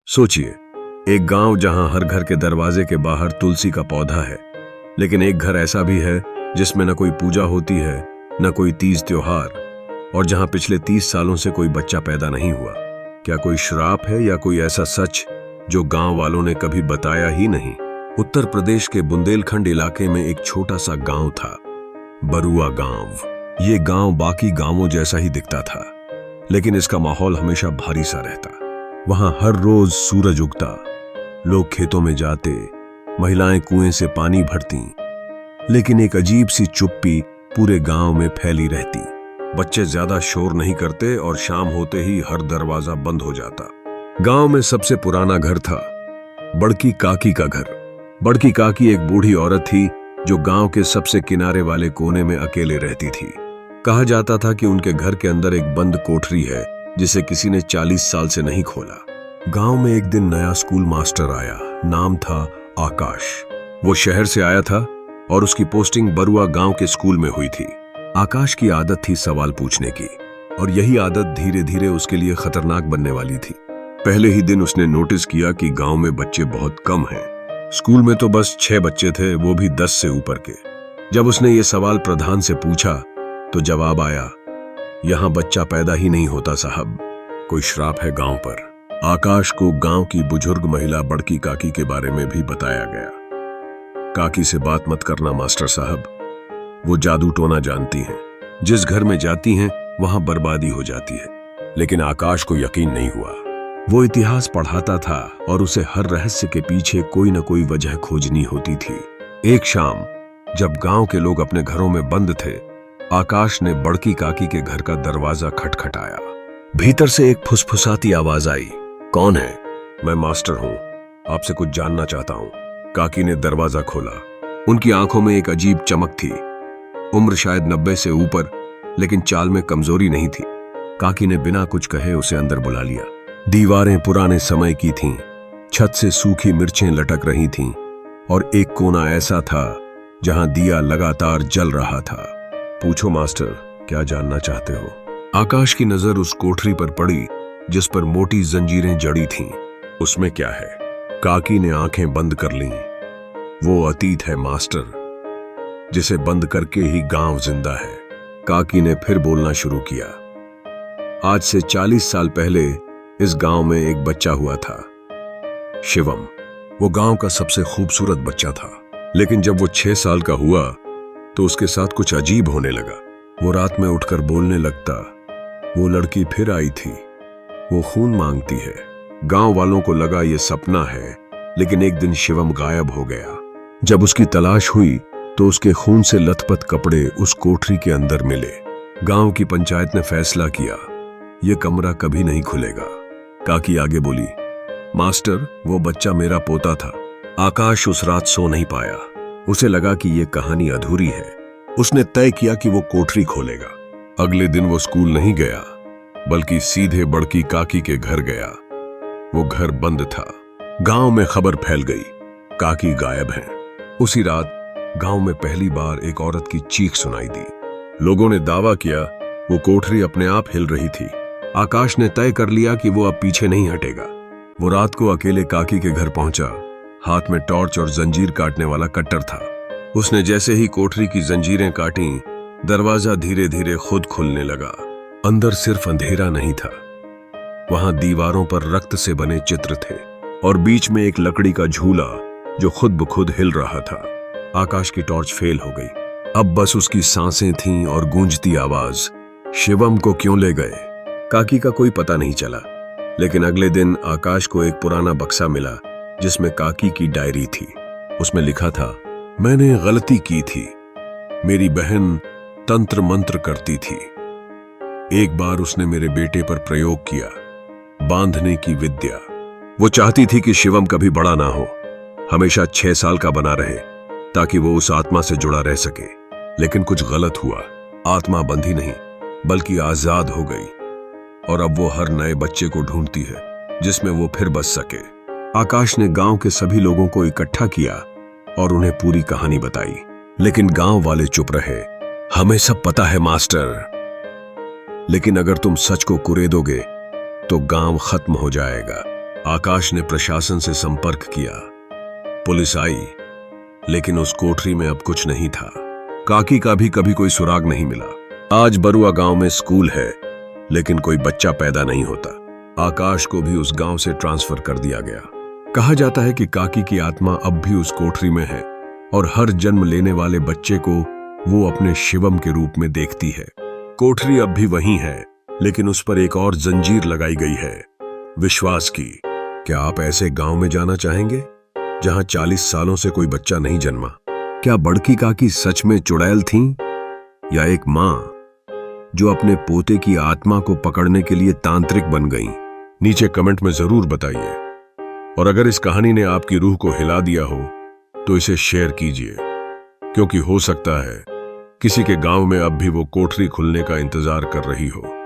सोचिए, एक गांव जहां हर घर के दरवाजे के बाहर तुलसी का पौधा है, लेकिन एक घर ऐसा भी है जिसमें न कोई पूजा होती है, न कोई तीज त्योहार, और जहां पिछले 30 सालों से कोई बच्चा पैदा नहीं हुआ। क्या कोई श्राप है या कोई ऐसा सच जो गांव वालों ने कभी बताया ही नहीं? उत्तर प्रदेश के बुंदेलखंड इलाके में एक छोटा सा गांव था, बरुआ गांव। ये गांव बाकी गांवों जैसा ही दिखता था, लेकिन इसका माहौल हमेशा भारी सा रहता। वहां हर रोज सूरज उगता, लोग खेतों में जाते, महिलाएं कुएं से पानी भरती, लेकिन एक अजीब सी चुप्पी पूरे गांव में फैली रहती। बच्चे ज्यादा शोर नहीं करते और शाम होते ही हर दरवाजा बंद हो जाता। गांव में सबसे पुराना घर था बड़की काकी का घर। बड़की काकी एक बूढ़ी औरत थी जो गांव के सबसे किनारे वाले कोने में अकेले रहती थी। कहा जाता था कि उनके घर के अंदर एक बंद कोठरी है जिसे किसी ने 40 साल से नहीं खोला। गांव में एक दिन नया स्कूल मास्टर आया, नाम था आकाश। वो शहर से आया था और उसकी पोस्टिंग बरुआ गांव के स्कूल में हुई थी। आकाश की आदत थी सवाल पूछने की, और यही आदत धीरे धीरे उसके लिए खतरनाक बनने वाली थी। पहले ही दिन उसने नोटिस किया कि गांव में बच्चे बहुत कम हैं। स्कूल में तो बस 6 बच्चे थे, वो भी 10 से ऊपर के। जब उसने ये सवाल प्रधान से पूछा तो जवाब आया, यहां बच्चा पैदा ही नहीं होता साहब, कोई श्राप है गांव पर। आकाश को गांव की बुजुर्ग महिला बड़की काकी के बारे में भी बताया गया। काकी से बात मत करना मास्टर साहब, वो जादू टोना जानती हैं, जिस घर में जाती हैं वहां बर्बादी हो जाती है। लेकिन आकाश को यकीन नहीं हुआ। वो इतिहास पढ़ाता था और उसे हर रहस्य के पीछे कोई न कोई वजह खोजनी होती थी। एक शाम जब गांव के लोग अपने घरों में बंद थे, आकाश ने बड़की काकी के घर का दरवाजा खटखटाया। भीतर से एक फुसफुसाती आवाज आई, कौन है? मैं मास्टर हूं, आपसे कुछ जानना चाहता हूं। काकी ने दरवाजा खोला। उनकी आंखों में एक अजीब चमक थी। उम्र शायद 90 से ऊपर, लेकिन चाल में कमजोरी नहीं थी। काकी ने बिना कुछ कहे उसे अंदर बुला लिया। दीवारें पुराने समय की थीं, छत से सूखी मिर्चें लटक रही थीं, और एक कोना ऐसा था जहां दिया लगातार जल रहा था। पूछो मास्टर, क्या जानना चाहते हो? आकाश की नजर उस कोठरी पर पड़ी जिस पर मोटी जंजीरें जड़ी थीं। उसमें क्या है? काकी ने आंखें बंद कर लीं। वो अतीत है मास्टर, जिसे बंद करके ही गांव जिंदा है। काकी ने फिर बोलना शुरू किया। आज से 40 साल पहले इस गांव में एक बच्चा हुआ था, शिवम। वो गांव का सबसे खूबसूरत बच्चा था, लेकिन जब वो 6 साल का हुआ तो उसके साथ कुछ अजीब होने लगा। वो रात में उठकर बोलने लगता। वो लड़की फिर आई थी, वो खून मांगती है। गांव वालों को लगा ये सपना है, लेकिन एक दिन शिवम गायब हो गया। जब उसकी तलाश हुई तो उसके खून से लथपथ कपड़े उस कोठरी के अंदर मिले। गांव की पंचायत ने फैसला किया, ये कमरा कभी नहीं खुलेगा। काकी आगे बोली, मास्टर, वो बच्चा मेरा पोता था। आकाश उस रात सो नहीं पाया। उसे लगा कि ये कहानी अधूरी है। उसने तय किया कि वो कोठरी खोलेगा। अगले दिन वो स्कूल नहीं गया, बल्कि सीधे बड़की काकी के घर गया। वो घर बंद था। गांव में खबर फैल गई, काकी गायब है। उसी रात गांव में पहली बार एक औरत की चीख सुनाई दी। लोगों ने दावा किया वो कोठरी अपने आप हिल रही थी। आकाश ने तय कर लिया कि वो अब पीछे नहीं हटेगा। वो रात को अकेले काकी के घर पहुंचा। हाथ में टॉर्च और जंजीर काटने वाला कट्टर था। उसने जैसे ही कोठरी की जंजीरें काटी, दरवाजा धीरे धीरे खुद खुलने लगा। अंदर सिर्फ अंधेरा नहीं था, वहां दीवारों पर रक्त से बने चित्र थे, और बीच में एक लकड़ी का झूला जो खुद ब खुद हिल रहा था। आकाश की टॉर्च फेल हो गई। अब बस उसकी सांसें थीं और गूंजती आवाज। शिवम को क्यों ले गए? काकी का कोई पता नहीं चला, लेकिन अगले दिन आकाश को एक पुराना बक्सा मिला जिसमें काकी की डायरी थी। उसमें लिखा था, मैंने गलती की थी। मेरी बहन तंत्र मंत्र करती थी। एक बार उसने मेरे बेटे पर प्रयोग किया, बांधने की विद्या। वो चाहती थी कि शिवम कभी बड़ा ना हो, हमेशा 6 साल का बना रहे, ताकि वो उस आत्मा से जुड़ा रह सके। लेकिन कुछ गलत हुआ। आत्मा बंधी नहीं, बल्कि आजाद हो गई, और अब वो हर नए बच्चे को ढूंढती है जिसमें वो फिर बस सके। आकाश ने गांव के सभी लोगों को इकट्ठा किया और उन्हें पूरी कहानी बताई, लेकिन गांव वाले चुप रहे। हमें सब पता है मास्टर, लेकिन अगर तुम सच को कुरेदोगे तो गांव खत्म हो जाएगा। आकाश ने प्रशासन से संपर्क किया। पुलिस आई, लेकिन उस कोठरी में अब कुछ नहीं था। काकी का भी कभी कोई सुराग नहीं मिला। आज बरुआ गांव में स्कूल है, लेकिन कोई बच्चा पैदा नहीं होता। आकाश को भी उस गांव से ट्रांसफर कर दिया गया। कहा जाता है कि काकी की आत्मा अब भी उस कोठरी में है और हर जन्म लेने वाले बच्चे को वो अपने शिवम के रूप में देखती है। कोठरी अब भी वही है, लेकिन उस पर एक और जंजीर लगाई गई है, विश्वास की। क्या आप ऐसे गांव में जाना चाहेंगे जहां 40 सालों से कोई बच्चा नहीं जन्मा? क्या बड़की काकी सच में चुड़ैल थीं, या एक मां जो अपने पोते की आत्मा को पकड़ने के लिए तांत्रिक बन गईं? नीचे कमेंट में जरूर बताइए। और अगर इस कहानी ने आपकी रूह को हिला दिया हो तो इसे शेयर कीजिए, क्योंकि हो सकता है किसी के गांव में अब भी वो कोठरी खुलने का इंतजार कर रही हो।